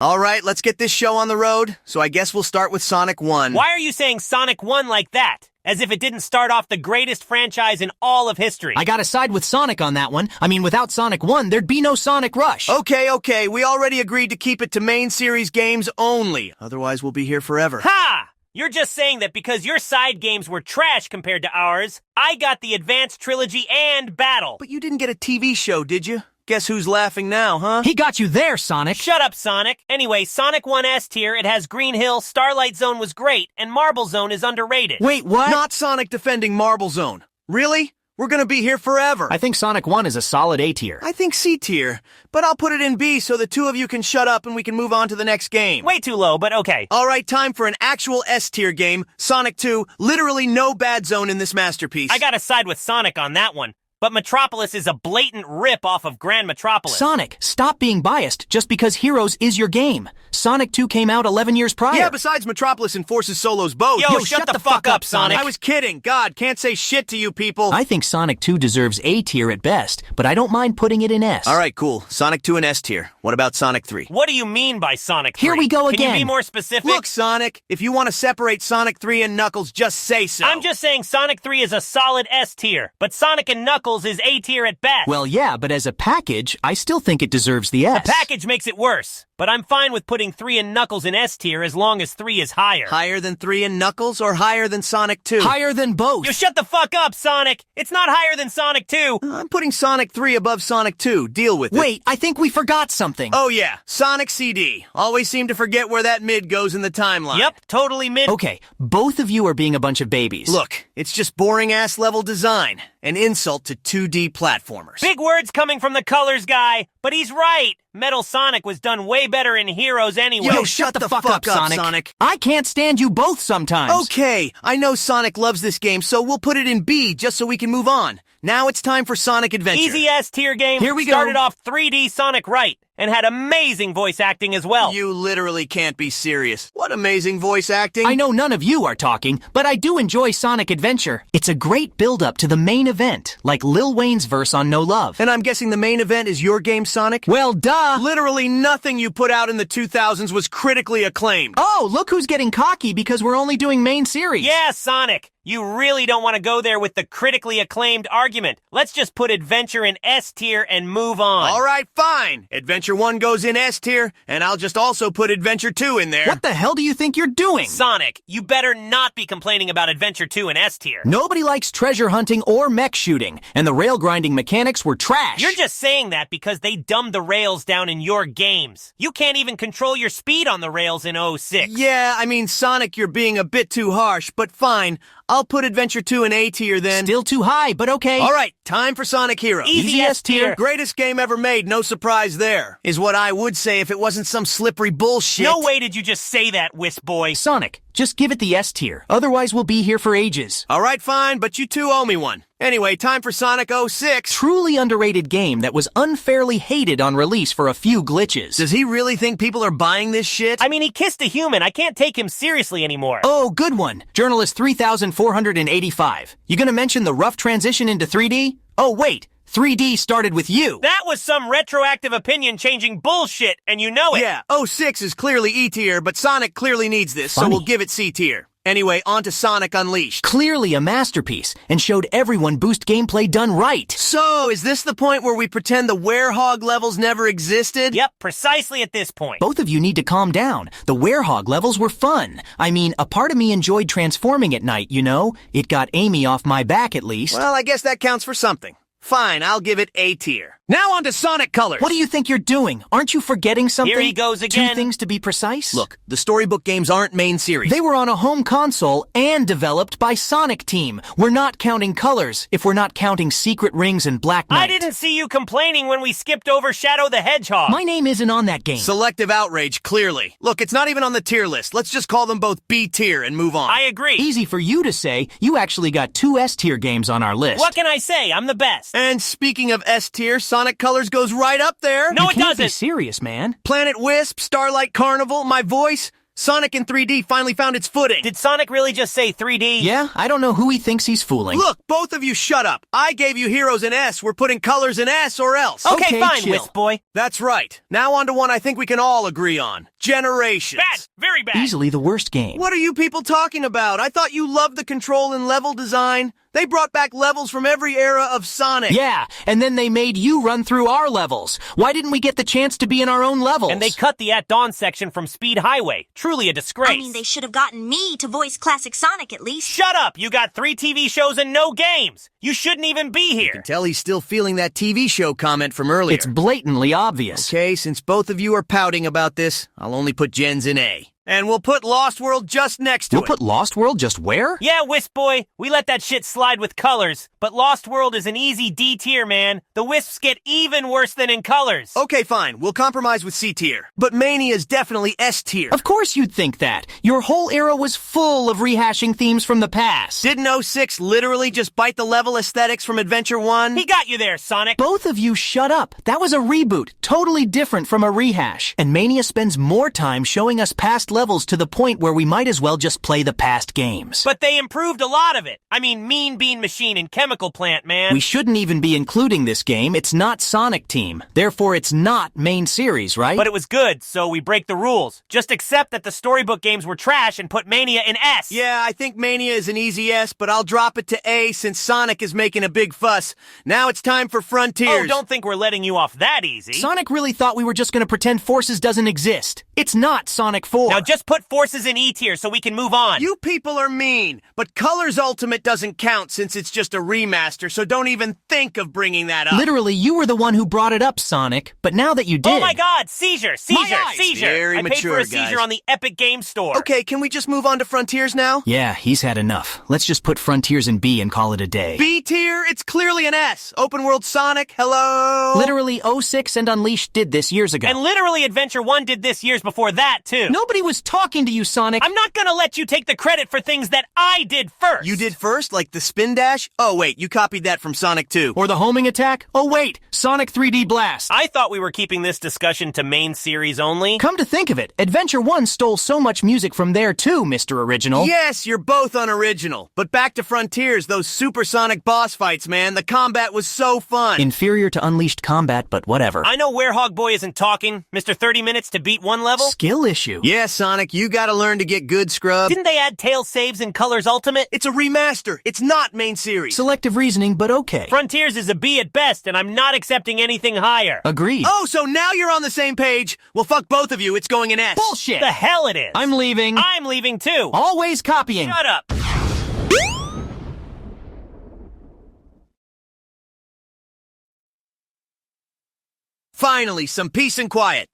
All right, let's get this show on the road. So I guess we'll start with Sonic 1. Why are you saying Sonic 1 like that? As if it didn't start off the greatest franchise in all of history. I gotta side with Sonic on that one. I mean, without Sonic 1, there'd be no Sonic Rush. Okay. We already agreed to keep it to main series games only. Otherwise, we'll be here forever. Ha! You're just saying that because your side games were trash compared to ours, I got the Advanced Trilogy and Battle. But you didn't get a TV show, did you? Guess who's laughing now, huh? He got you there, Sonic. Shut up, Sonic. Anyway, Sonic 1 S tier, it has Green Hill, Starlight Zone was great, and Marble Zone is underrated. Wait, what? Not Sonic defending Marble Zone. Really? We're gonna be here forever. I think Sonic 1 is a solid A tier. I think C tier, but I'll put it in B so the two of you can shut up and we can move on to the next game. Way too low, but okay. All right, time for an actual S tier game. Sonic 2, literally no bad zone in this masterpiece. I gotta side with Sonic on that one. But Metropolis is a blatant rip off of Grand Metropolis. Sonic, stop being biased just because Heroes is your game. Sonic 2 came out 11 years prior. Yeah, besides Metropolis enforces Solos both. Yo, shut the fuck up, Sonic. I was kidding. God, can't say shit to you people. I think Sonic 2 deserves A tier at best, but I don't mind putting it in S. All right, cool. Sonic 2 in S tier. What about Sonic 3? What do you mean by Sonic 3? Here we go Can again. you be more specific? Look, Sonic, if you want to separate Sonic 3 and Knuckles, just say so. I'm just saying Sonic 3 is a solid S tier, but Sonic and Knuckles is A tier at best. Well, yeah, but as a package, I still think it deserves the S. The package makes it worse, but I'm fine with putting 3 and Knuckles in S tier as long as 3 is higher. Higher than 3 and Knuckles or higher than Sonic 2? Higher than both. You shut the fuck up, Sonic! It's not higher than Sonic 2! I'm putting Sonic 3 above Sonic 2. Deal with it. Wait, I think we forgot something. Oh yeah, Sonic CD. Always seem to forget where that mid goes in the timeline. Yep, totally mid. Okay, both of you are being a bunch of babies. Look, it's just boring-ass level design. An insult to 2D platformers. Big words coming from the colors guy, but he's right. Metal Sonic was done way better in Heroes anyway. Yo, shut the fuck up, Sonic. I can't stand you both sometimes. Okay, I know Sonic loves this game, so we'll put it in B just so we can move on. Now it's time for Sonic Adventure. Easy S tier game. Here we go. Started off 3D Sonic right and had amazing voice acting as well. You literally can't be serious. What amazing voice acting. I know none of you are talking, but I do enjoy Sonic Adventure. It's a great build-up to the main event, like Lil Wayne's verse on No Love. And I'm guessing the main event is your game, Sonic? Well, duh. Literally nothing you put out in the 2000s was critically acclaimed. Oh, look who's getting cocky because we're only doing main series. Yeah, Sonic. You really don't want to go there with the critically acclaimed argument. Let's just put Adventure in S tier and move on. All right, fine. Adventure 1 goes in S tier, and I'll just also put Adventure 2 in there. What the hell do you think you're doing? Sonic, you better not be complaining about Adventure 2 in S tier. Nobody likes treasure hunting or mech shooting, and the rail grinding mechanics were trash. You're just saying that because they dumbed the rails down in your games. You can't even control your speed on the rails in 06. Yeah, I mean, Sonic, you're being a bit too harsh, but fine. I'll put Adventure 2 in A tier then. Still too high, but okay. All right, time for Sonic Heroes. Easy S tier. Greatest game ever made, no surprise there. Is what I would say if it wasn't some slippery bullshit. No way did you just say that, Wisp Boy. Sonic, just give it the S tier. Otherwise, we'll be here for ages. All right, fine, but you two owe me one. Anyway, time for Sonic 06. Truly underrated game that was unfairly hated on release for a few glitches. Does he really think people are buying this shit? I mean, he kissed a human. I can't take him seriously anymore. Oh, good one. Journalist 3485. You gonna mention the rough transition into 3D? Oh, wait. 3D started with you. That was some retroactive opinion-changing bullshit, and you know it. Yeah, 06 is clearly E tier, but Sonic clearly needs this, so Funny. we'll give it C tier. Anyway, on to Sonic Unleashed. Clearly a masterpiece, and showed everyone boost gameplay done right. So, is this the point where we pretend the Werehog levels never existed? Yep, precisely at this point. Both of you need to calm down. The Werehog levels were fun. I mean, a part of me enjoyed transforming at night, you know? It got Amy off my back at least. Well, I guess that counts for something. Fine, I'll give it A tier. Now on to Sonic Colors. What do you think you're doing? Aren't you forgetting something? Here he goes again. 2 things to be precise? Look, the storybook games aren't main series. They were on a home console and developed by Sonic Team. We're not counting colors if we're not counting Secret Rings and Black Knight. I didn't see you complaining when we skipped over Shadow the Hedgehog. My name isn't on that game. Selective outrage, clearly. Look, it's not even on the tier list. Let's just call them both B tier and move on. I agree. Easy for you to say. You actually got 2 S tier games on our list. What can I say? I'm the best. And speaking of S tier, Sonic Colors goes right up there. No, You it can't be doesn't. serious, man. Planet Wisp, Starlight Carnival, my voice. Sonic in 3D finally found its footing. Did Sonic really just say 3D? Yeah, I don't know who he thinks he's fooling. Look, both of you shut up. I gave you heroes in S. We're putting colors in S or else. Okay, fine, chill. Wisp Boy. That's right. Now on to one I think we can all agree on. Generations. Bad. Very bad. Easily the worst game. What are you people talking about? I thought you loved the control and level design. They brought back levels from every era of Sonic. Yeah, and then they made you run through our levels. Why didn't we get the chance to be in our own levels? And they cut the At Dawn section from Speed Highway. Truly a disgrace. I mean, they should have gotten me to voice classic Sonic at least. Shut up! You got 3 TV shows and no games! You shouldn't even be You here! can tell he's still feeling that TV show comment from earlier. It's blatantly obvious. Okay, since both of you are pouting about this, I'll only put Gens in A. And we'll put Lost World just next to We'll it. put Lost World just where? Yeah, Wisp Boy, we let that shit slide with colors, but Lost World is an easy D tier, man. The Wisps get even worse than in colors. Okay, fine. We'll compromise with C tier. But Mania's definitely S tier. Of course you'd think that. Your whole era was full of rehashing themes from the past. Didn't 06 literally just bite the level aesthetics from Adventure 1? He got you there, Sonic. Both of you shut up. That was a reboot, totally different from a rehash. And Mania spends more time showing us past levels to the point where we might as well just play the past games. But they improved a lot of it. I mean, Mean Bean Machine and Chemical Plant, man. We shouldn't even be including this game. It's not Sonic Team. Therefore, it's not main series, right? But it was good, so we break the rules. Just accept that the storybook games were trash and put Mania in S. Yeah, I think Mania is an easy S, but I'll drop it to A since Sonic is making a big fuss. Now it's time for Frontiers. Oh, don't think we're letting you off that easy. Sonic really thought we were just gonna pretend Forces doesn't exist. It's not Sonic 4. Now just put Forces in E tier so we can move on. You people are mean, but Colors Ultimate doesn't count since it's just a remaster, so don't even think of bringing that up. Literally, you were the one who brought it up, Sonic. But now that you did... Oh my god, seizure, seizure, eyes. seizure. Very I paid mature, for a guys. seizure on the Epic Game Store. Okay, can we just move on to Frontiers now? Yeah, he's had enough. Let's just put Frontiers in B and call it a day. B tier, it's clearly an S. Open World Sonic, hello? Literally, 06 and Unleashed did this years ago. And literally Adventure 1 did this years before that, too. Nobody was talking to you, Sonic. I'm not gonna let you take the credit for things that I did first. You did first, like the spin dash? Oh wait, you copied that from Sonic 2. Or the homing attack? Oh wait, Sonic 3D Blast. I thought we were keeping this discussion to main series only. Come to think of it, Adventure 1 stole so much music from there too, Mr. Original. Yes, you're both unoriginal. But back to Frontiers, those supersonic boss fights, man. The combat was so fun. Inferior to Unleashed combat, but whatever. I know Werehog Boy isn't talking. Mr. 30 minutes to beat one level? Skill issue. Yeah, Sonic, you gotta learn to get good, scrub. Didn't they add tail saves in Colors Ultimate? It's a remaster. It's not main series. Selective reasoning, but okay. Frontiers is a B at best, and I'm not accepting anything higher. Agreed. Oh, so now you're on the same page? Well, fuck both of you. It's going in S. Bullshit! The hell it is. I'm leaving. I'm leaving too. Always copying. Shut up. Finally, some peace and quiet.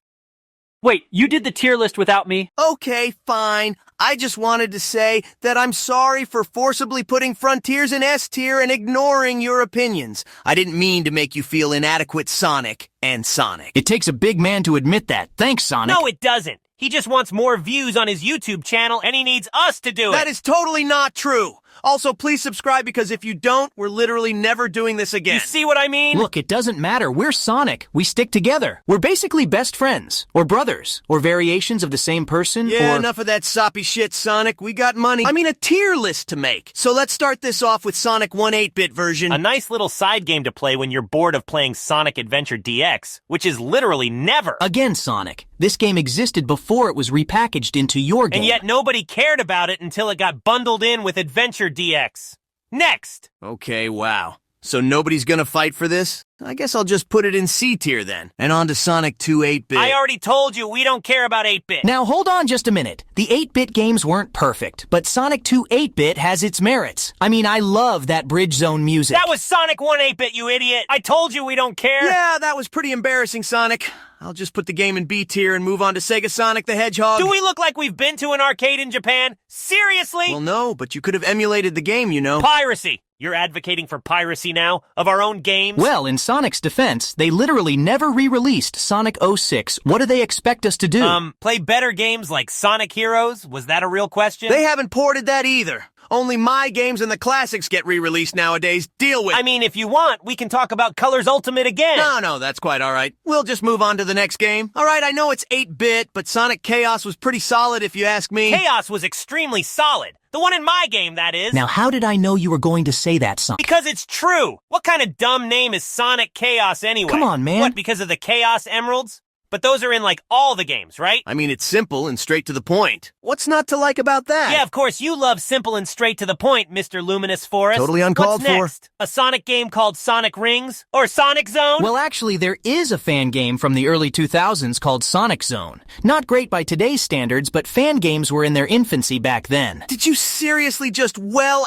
Wait, you did the tier list without me? Okay, fine. I just wanted to say that I'm sorry for forcibly putting Frontiers in S tier and ignoring your opinions. I didn't mean to make you feel inadequate, Sonic and Sonic. It takes a big man to admit that. Thanks, Sonic. No, it doesn't. He just wants more views on his YouTube channel, and he needs us to do it. That is totally not true. Also, please subscribe because if you don't, we're literally never doing this again. You see what I mean? Look, it doesn't matter. We're Sonic. We stick together. We're basically best friends. Or brothers. Or variations of the same person. Yeah, or... enough of that soppy shit, Sonic. We got money. I mean, a tier list to make. So let's start this off with Sonic 1 8-bit version. A nice little side game to play when you're bored of playing Sonic Adventure DX, which is literally never. Again, Sonic. This game existed before it was repackaged into your game. And yet nobody cared about it until it got bundled in with Adventure DX. Next! Okay, wow. So nobody's gonna fight for this? I guess I'll just put it in C tier then. And on to Sonic 2 8-bit. I already told you we don't care about 8-bit. Now, hold on just a minute. The 8-bit games weren't perfect, but Sonic 2 8-bit has its merits. I mean, I love that Bridge Zone music. That was Sonic 1 8-bit, you idiot! I told you we don't care! Yeah, that was pretty embarrassing, Sonic. I'll just put the game in B tier and move on to Sega Sonic the Hedgehog. Do we look like we've been to an arcade in Japan? Seriously? Well, no, but you could have emulated the game, you know. Piracy! You're advocating for piracy now of our own games? Well, in Sonic's defense, they literally never re-released Sonic 06. What do they expect us to do? Play better games like Sonic Heroes? Was that a real question? They haven't ported that either. Only my games and the classics get re-released nowadays. Deal with it. I mean, if you want, we can talk about Colors Ultimate again. No, that's quite all right. We'll just move on to the next game. All right, I know it's 8-bit, but Sonic Chaos was pretty solid if you ask me. Chaos was extremely solid. The one in my game, that is. Now, how did I know you were going to say that, Sonic? Because it's true. What kind of dumb name is Sonic Chaos anyway? Come on, man. What, because of the Chaos Emeralds? But those are in, like, all the games, right? I mean, it's simple and straight to the point. What's not to like about that? Yeah, of course, you love simple and straight to the point, Mr. Luminous Forest. Totally uncalled What's for. next? A Sonic game called Sonic Rings? Or Sonic Zone? Well, actually, there is a fan game from the early 2000s called Sonic Zone. Not great by today's standards, but fan games were in their infancy back then. Did you seriously just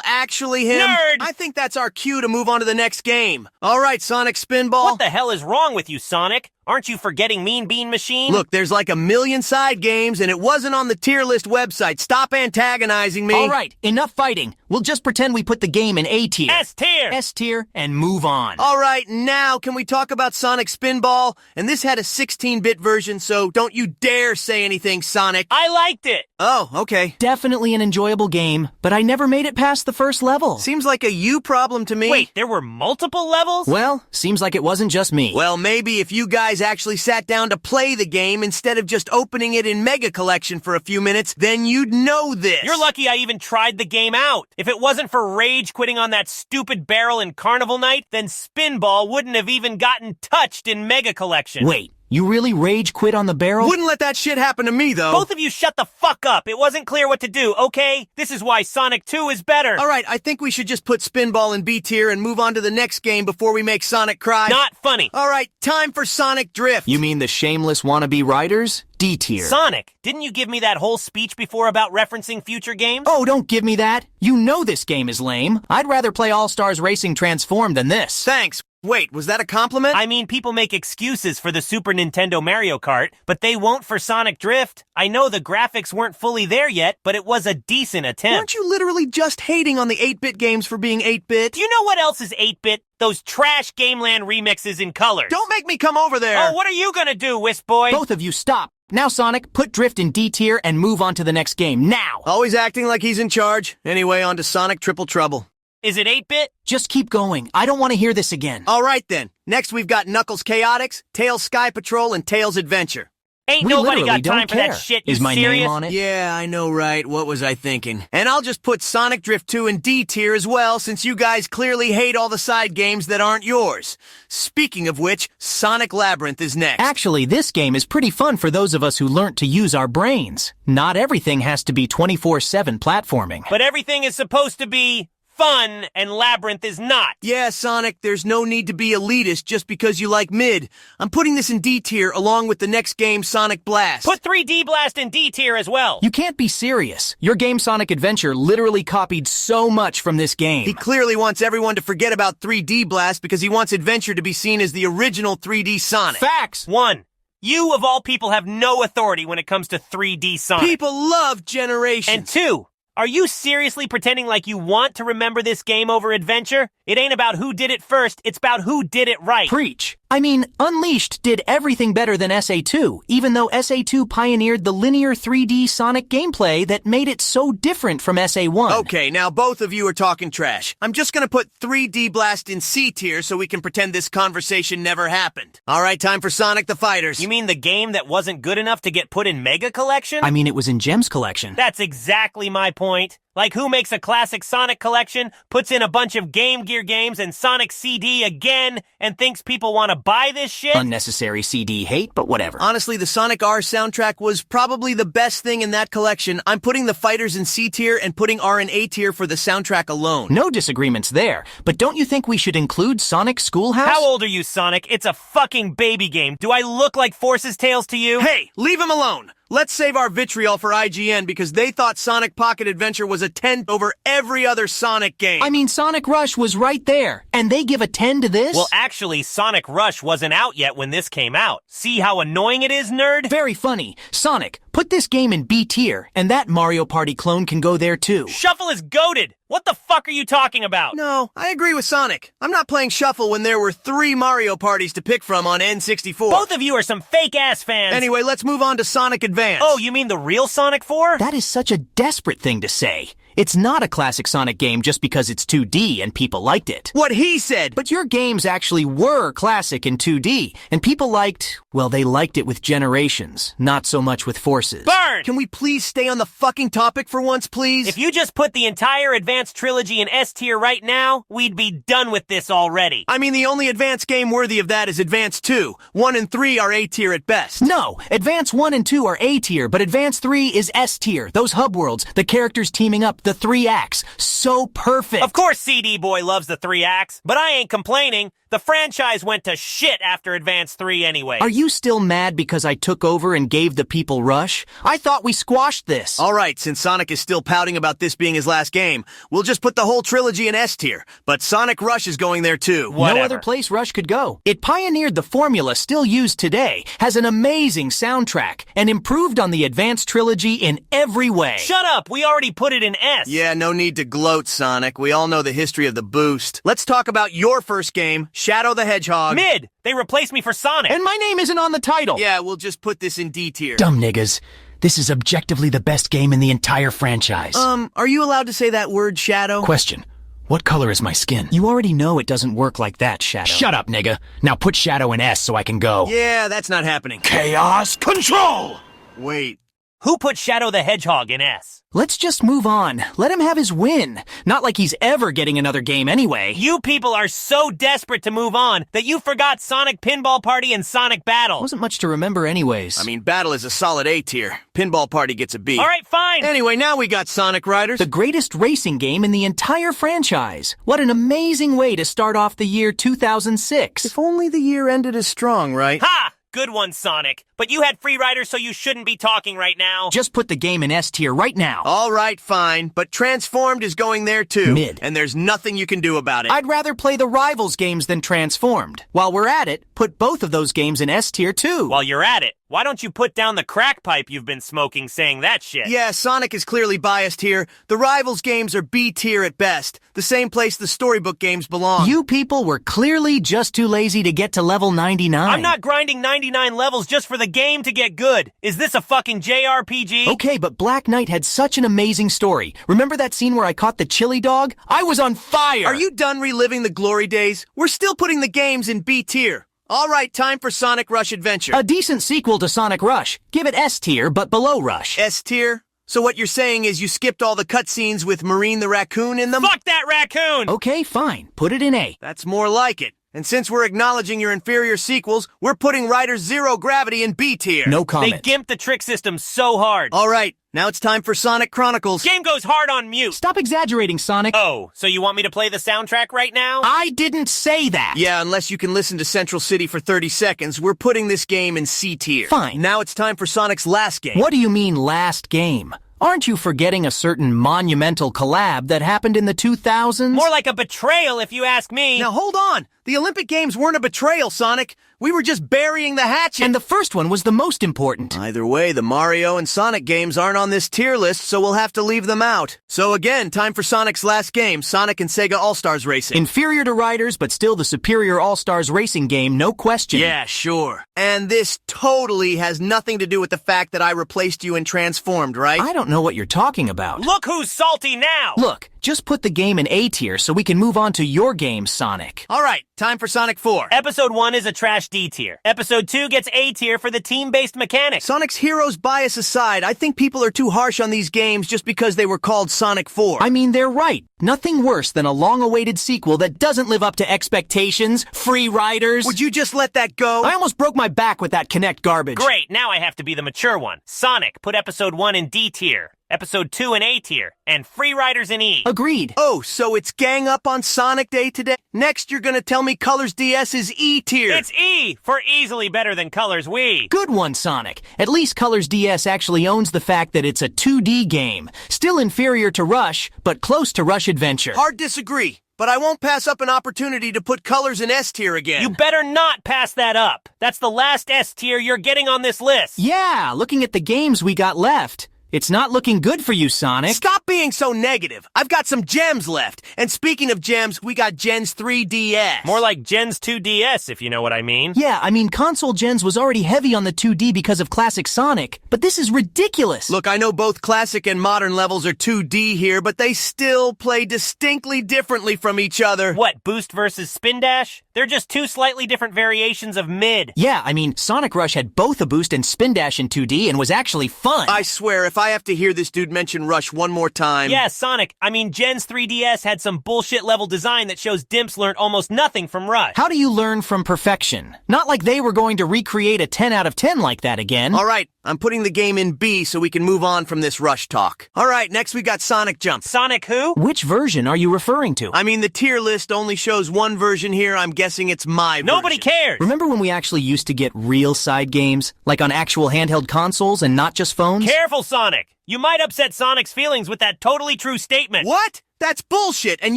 actually him? Nerd! I think that's our cue to move on to the next game. All right, Sonic Spinball. What the hell is wrong with you, Sonic? Aren't you forgetting Mean Bean Machine? Look, there's like a million side games, and it wasn't on the tier list website. Stop antagonizing me. All right, enough fighting. We'll just pretend we put the game in A tier. S tier! S tier, and move on. All right, now can we talk about Sonic Spinball? And this had a 16-bit version, so don't you dare say anything, Sonic. I liked it! Oh, okay. Definitely an enjoyable game, but I never made it past the first level. Seems like a you problem to me. Wait, there were multiple levels? Well, seems like it wasn't just me. Well, maybe if you guys actually sat down to play the game instead of just opening it in Mega Collection for a few minutes, then you'd know this. You're lucky I even tried the game out. If it wasn't for rage quitting on that stupid barrel in Carnival Night, then Spinball wouldn't have even gotten touched in Mega Collection. Wait, you really rage quit on the barrel? Wouldn't let that shit happen to me, though. Both of you shut the fuck up. It wasn't clear what to do, okay? This is why Sonic 2 is better. All right, I think we should just put Spinball in B tier and move on to the next game before we make Sonic cry. Not funny. All right, time for Sonic Drift. You mean the shameless wannabe riders? D tier. Sonic, didn't you give me that whole speech before about referencing future games? Oh, don't give me that. You know this game is lame. I'd rather play All-Stars Racing Transformed than this. Thanks. Wait, was that a compliment? I mean, people make excuses for the Super Nintendo Mario Kart, but they won't for Sonic Drift. I know the graphics weren't fully there yet, but it was a decent attempt. Weren't you literally just hating on the 8-bit games for being 8-bit? Do you know what else is 8-bit? Those trash Gameland remixes in colors. Don't make me come over there. Oh, what are you gonna do, Wisp Boy? Both of you stop. Now, Sonic, put Drift in D tier and move on to the next game. Now! Always acting like he's in charge. Anyway, on to Sonic Triple Trouble. Is it 8-bit? Just keep going. I don't want to hear this again. All right, then. Next, we've got Knuckles Chaotix, Tails Sky Patrol, and Tails Adventure. Ain't We nobody literally got time don't for that care. shit, you Is my serious? name on it? Yeah, I know, right? What was I thinking? And I'll just put Sonic Drift 2 in D tier as well, since you guys clearly hate all the side games that aren't yours. Speaking of which, Sonic Labyrinth is next. Actually, this game is pretty fun for those of us who learnt to use our brains. Not everything has to be 24/7 platforming. But everything is supposed to be fun, and Labyrinth is not. Yeah, Sonic, there's no need to be elitist just because you like mid. I'm putting this in D tier along with the next game, Sonic Blast. Put 3D Blast in D tier as well. You can't be serious. Your game Sonic Adventure literally copied so much from this game. He clearly wants everyone to forget about 3D Blast because he wants Adventure to be seen as the original 3D Sonic. Facts! 1. You, of all people, have no authority when it comes to 3D Sonic. People love Generations. And 2. Are you seriously pretending like you want to remember this game over Adventure? It ain't about who did it first, it's about who did it right. Preach. I mean, Unleashed did everything better than SA2, even though SA2 pioneered the linear 3D Sonic gameplay that made it so different from SA1. Okay, now both of you are talking trash. I'm just gonna put 3D Blast in C tier so we can pretend this conversation never happened. All right, time for Sonic the Fighters. You mean the game that wasn't good enough to get put in Mega Collection? I mean, it was in Gems Collection. That's exactly my point. Like, who makes a classic Sonic collection, puts in a bunch of Game Gear games and Sonic CD again, and thinks people want to buy this shit? Unnecessary CD hate, but whatever. Honestly, the Sonic R soundtrack was probably the best thing in that collection. I'm putting the Fighters in C tier and putting R in A tier for the soundtrack alone. No disagreements there, but don't you think we should include Sonic Schoolhouse? How old are you, Sonic? It's a fucking baby game. Do I look like Force's Tales to you? Hey, leave him alone! Let's save our vitriol for IGN because they thought Sonic Pocket Adventure was a 10 over every other Sonic game. I mean, Sonic Rush was right there, and they give a 10 to this? Well, actually, Sonic Rush wasn't out yet when this came out. See how annoying it is, nerd? Very funny. Sonic, Put this game in B tier, and that Mario Party clone can go there too. Shuffle is goated. What the fuck are you talking about? No, I agree with Sonic. I'm not playing Shuffle when there were 3 Mario parties to pick from on N64. Both of you are some fake-ass fans. Anyway, let's move on to Sonic Advance. Oh, you mean the real Sonic 4? That is such a desperate thing to say. It's not a classic Sonic game just because it's 2D and people liked it. What he said! But your games actually were classic in 2D, and people liked, well, they liked it with Generations, not so much with Forces. Burn! Can we please stay on the fucking topic for once, please? If you just put the entire Advanced trilogy in S tier right now, we'd be done with this already. I mean, the only Advance game worthy of that is Advance 2. 1 and 3 are A tier at best. No, Advance 1 and 2 are A tier, but Advance 3 is S tier. Those hub worlds, the characters teaming up, the 3 acts. So perfect. Of course CD Boy loves the 3 acts, but I ain't complaining. The franchise went to shit after Advance 3 anyway. Are you still mad because I took over and gave the people Rush? I thought we squashed this. All right, since Sonic is still pouting about this being his last game, we'll just put the whole trilogy in S tier. But Sonic Rush is going there too. Whatever. No other place Rush could go. It pioneered the formula still used today, has an amazing soundtrack, and improved on the Advanced trilogy in every way. Shut up! We already put it in S. Yeah, no need to gloat, Sonic. We all know the history of the boost. Let's talk about your first game, Shadow the Hedgehog. Mid! They replaced me for Sonic. And my name isn't on the title. Yeah, we'll just put this in D tier. Dumb niggas. This is objectively the best game in the entire franchise. Are you allowed to say that word, Shadow? Question. What color is my skin? You already know it doesn't work like that, Shadow. Shut up, nigga. Now put Shadow in S so I can go. Yeah, that's not happening. Chaos Control! Wait. Who put Shadow the Hedgehog in S? Let's just move on. Let him have his win. Not like he's ever getting another game anyway. You people are so desperate to move on that you forgot Sonic Pinball Party and Sonic Battle. Wasn't much to remember anyways. I mean, Battle is a solid A tier. Pinball Party gets a B. All right, fine. Anyway, now we got Sonic Riders. the greatest racing game in the entire franchise. What an amazing way to start off the year 2006. If only the year ended as strong, right? Ha! Good one, Sonic. But you had Free Rider, so you shouldn't be talking right now. Just put the game in S tier right now. All right, fine. But Transformed is going there too. Mid. And there's nothing you can do about it. I'd rather play the Rivals games than Transformed. While we're at it, put both of those games in S tier too. While you're at it, why don't you put down the crack pipe you've been smoking saying that shit? Yeah, Sonic is clearly biased here. The Rivals games are B tier at best. The same place the storybook games belong. You people were clearly just too lazy to get to level 99. I'm not grinding 99 levels just for the game to get good. Is this a fucking JRPG? Okay, but Black Knight had such an amazing story. Remember that scene where I caught the chili dog? I was on fire! Are you done reliving the glory days? We're still putting the games in B tier. All right, time for Sonic Rush Adventure. A decent sequel to Sonic Rush. Give it S tier, but below Rush. S tier? So what you're saying is you skipped all the cutscenes with Marine the Raccoon in them? Fuck that raccoon! Okay, fine. Put it in A. That's more like it. And since we're acknowledging your inferior sequels, we're putting Riders Zero Gravity in B tier. No They comment. gimped the trick system so hard. All right, now it's time for Sonic Chronicles. Game goes hard on mute. Stop exaggerating, Sonic. Oh, so you want me to play the soundtrack right now? I didn't say that. Yeah, unless you can listen to Central City for 30 seconds, we're putting this game in C tier. Fine. Now it's time for Sonic's last game. What do you mean last game? Aren't you forgetting a certain monumental collab that happened in the 2000s? More like a betrayal if you ask me. Now hold on. The Olympic Games weren't a betrayal, Sonic. We were just burying the hatchet. And the first one was the most important. Either way, the Mario and Sonic games aren't on this tier list, so we'll have to leave them out. So again, time for Sonic's last game, Sonic and Sega All-Stars Racing. Inferior to Riders, but still the superior All-Stars racing game, no question. Yeah, sure. And this totally has nothing to do with the fact that I replaced you in Transformed, right? I don't know what you're talking about. Look who's salty now! Look, just put the game in A tier so we can move on to your game, Sonic. All right, time for Sonic 4. Episode 1 is a trash D tier. Episode 2 gets A tier for the team-based mechanics. Sonic's heroes bias aside, I think people are too harsh on these games just because they were called Sonic 4. I mean, they're right. Nothing worse than a long-awaited sequel that doesn't live up to expectations. Free Riders. Would you just let that go? I almost broke my back with that Kinect garbage. Great, now I have to be the mature one. Sonic, put Episode 1 in D tier. Episode 2 in A tier. And Free Riders in E. Agreed. Oh, so it's gang up on Sonic Day today? Next you're gonna tell me Colors DS is E tier. It's E for easily better than Colors Wii. Good one, Sonic. At least Colors DS actually owns the fact that it's a 2D game. Still inferior to Rush, but close to Rush Adventure. Hard disagree. but I won't pass up an opportunity to put colors in S tier again. You better not pass that up. That's the last S tier you're getting on this list. Yeah, looking at the games we got left, it's not looking good for you, Sonic. Stop being so negative. I've got some gems left. And speaking of gems, we got Gens 3DS. More like Gens 2DS, if you know what I mean. Yeah, I mean, console gens was already heavy on the 2D because of classic Sonic, but this is ridiculous. Look, I know both classic and modern levels are 2D here, but they still play distinctly differently from each other. What, Boost versus Spin Dash? They're just two slightly different variations of mid. Yeah, I mean, Sonic Rush had both a boost and Spin Dash in 2D and was actually fun. I swear, if I have to hear this dude mention Rush one more time... Yeah, Sonic. I mean, Gens 3DS had some bullshit level design that shows Dimps learned almost nothing from Rush. How do you learn from perfection? Not like they were going to recreate a 10 out of 10 like that again. All right, I'm putting the game in B so we can move on from this Rush talk. All right, next we got Sonic Jump. Sonic who? Which version are you referring to? I mean, the tier list only shows one version here. I'm guessing it's my version. Nobody cares. Remember when we actually used to get real side games? Like on actual handheld consoles and not just phones? Careful, Sonic. You might upset Sonic's feelings with that totally true statement. What? That's bullshit, and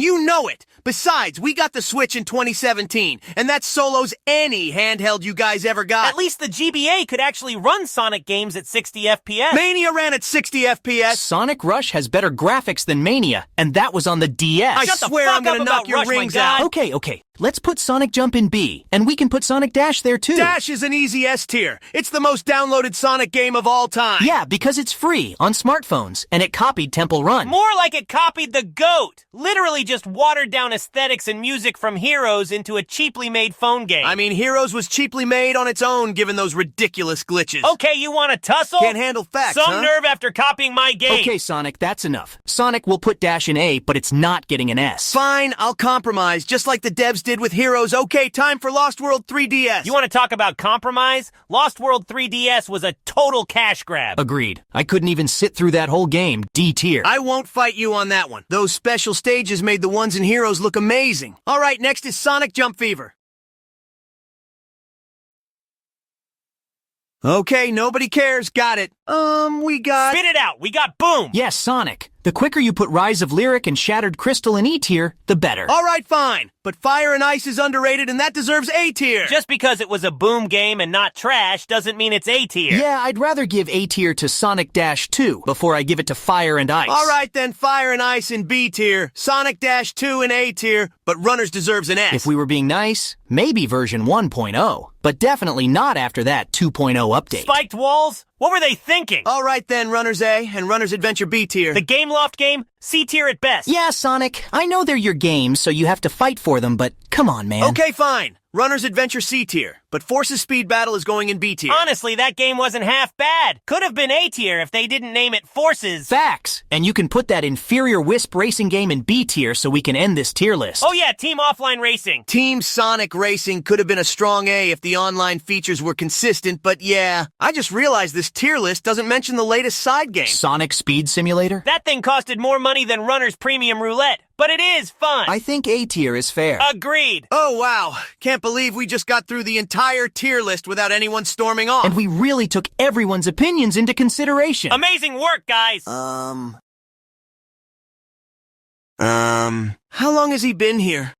you know it. Besides, we got the Switch in 2017, and that solos any handheld you guys ever got. At least the GBA could actually run Sonic games at 60 FPS. Mania ran at 60 FPS. Sonic Rush has better graphics than Mania, and that was on the DS. I Shut the swear fuck I'm gonna up knock about your Rush, my rings God. out. Okay. Let's put Sonic Jump in B, and we can put Sonic Dash there too. Dash is an easy S tier. It's the most downloaded Sonic game of all time. Yeah, because it's free on smartphones, and it copied Temple Run. More like it copied the GOAT. Literally just watered down aesthetics and music from Heroes into a cheaply made phone game. I mean, Heroes was cheaply made on its own given those ridiculous glitches. Okay, you want to tussle? Can't handle facts, Some huh? nerve after copying my game. Okay, Sonic, that's enough. Sonic will put Dash in A, but it's not getting an S. Fine, I'll compromise, just like the devs did with Heroes. Okay, time for Lost World 3DS. You want to talk about compromise? Lost World 3DS was a total cash grab. Agreed. I couldn't even sit through that whole game, D tier. I won't fight you on that one. Those special stages made the ones in Heroes look amazing. All right, next is Sonic Jump Fever. Okay, nobody cares. Got it. We got... Spit it out. We got Boom. Yes, Sonic. The quicker you put Rise of Lyric and Shattered Crystal in E tier, the better. All right, fine. But Fire and Ice is underrated, and that deserves A tier. Just because it was a Boom game and not trash doesn't mean it's A tier. Yeah, I'd rather give A tier to Sonic Dash 2 before I give it to Fire and Ice. All right, then Fire and Ice in B tier, Sonic Dash 2 in A tier, but Runners deserves an S. If we were being nice, maybe version 1.0, but definitely not after that 2.0 update. Spiked walls? What were they thinking? All right, then Runners A and Runners Adventure B tier. The Gameloft game? C tier at best. Yeah, Sonic, I know they're your games, so you have to fight for them, but come on, man. Okay, fine. Runners Adventure C tier, but Forces Speed Battle is going in B tier. Honestly, that game wasn't half bad. Could have been A tier if they didn't name it Forces. Facts. And you can put that inferior Wisp racing game in B tier so we can end this tier list. Oh yeah, Team Offline Racing. Team Sonic Racing could have been a strong A if the online features were consistent, but yeah, I just realized this tier list doesn't mention the latest side game. Sonic Speed Simulator? That thing costed more money than Runner's Premium Roulette, but it is fun. I think A tier is fair. Agreed. Oh wow, can't believe we just got through the entire tier list without anyone storming off. And we really took everyone's opinions into consideration. Amazing work, guys. How long has he been here?